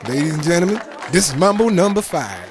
Ladies and gentlemen, this is Mambo number 5.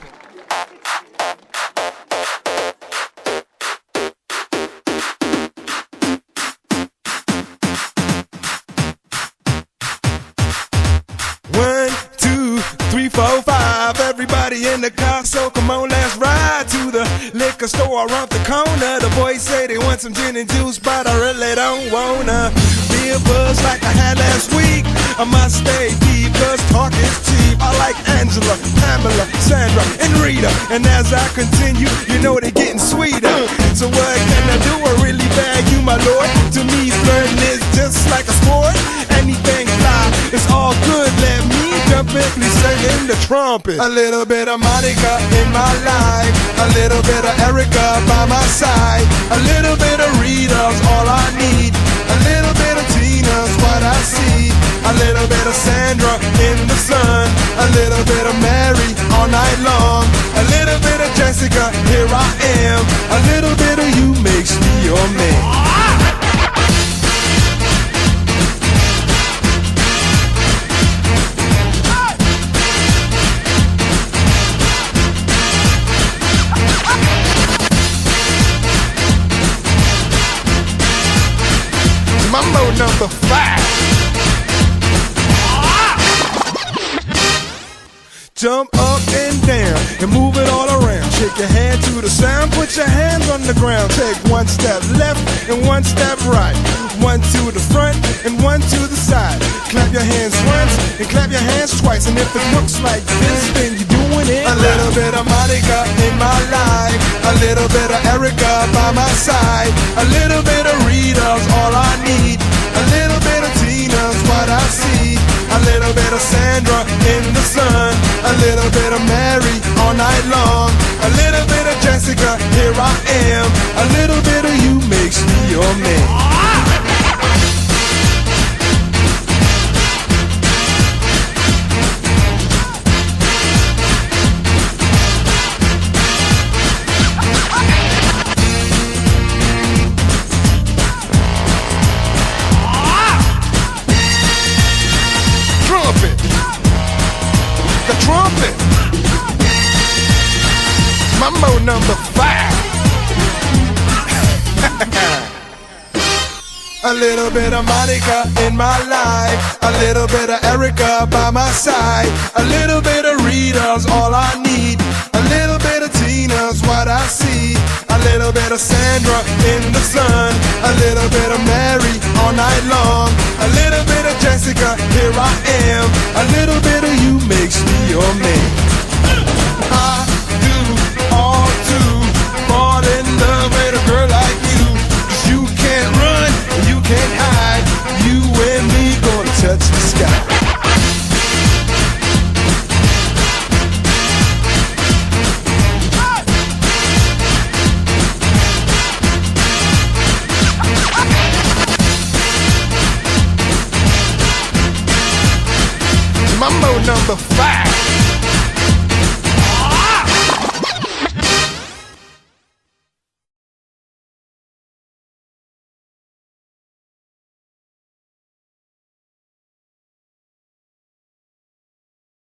One, two, three, four, five. Everybody in the car, so come on, let's ride to the liquor store around the corner. The boys say they want some gin and juice, but I really don't wanna be a buzz like I had last week. I must stay deep, cause talk is cheap. I like Angela, Pamela, Sandra, and Rita. And as I continue, you know they're getting sweeter. So what can I do? I really bag you, my lord. To me, flirting is just like a sport. Anything fly, it's all good. Let me jump in, please sing in the trumpet. A little bit of Monica in my life, a little bit of Erica by my side, a little bit of Rita's all I need, a little bit of Tina's what I see, a little bit of Sandra in the sun, a little bit of Mary all night long, a little bit of Jessica, here I am, a little bit of you makes me your man. Mambo number 5. Jump up and down and move it all around. Shake your head to the sound, put your hands on the ground. Take one step left and one step right. One to the front and one to the side. Clap your hands once and clap your hands twice. And if it looks like this, then you're doing it. A little bit of Monica in my life, a little bit of Erica by my side, a little bit of Rita's all I need, a little bit of Tina's what I see, a little bit of Sandra in the sun, a little bit of Mary all night long, a little bit of Jessica, here I am, a little bit of you makes me your man. The trumpet. Mambo number 5. A little bit of Monica in my life, a little bit of Erica by my side, a little bit of Rita's all I need, a little bit of Tina's what I see, a little bit of Sandra in the sun, a little bit of Mary all night long, a little bit of Jessica, here I am, a little bit of you makes me your man. I do all to fall in love with a girl like you, 'cause you can't run, you can't hide, you and me gonna touch the sky. Mambo number 5.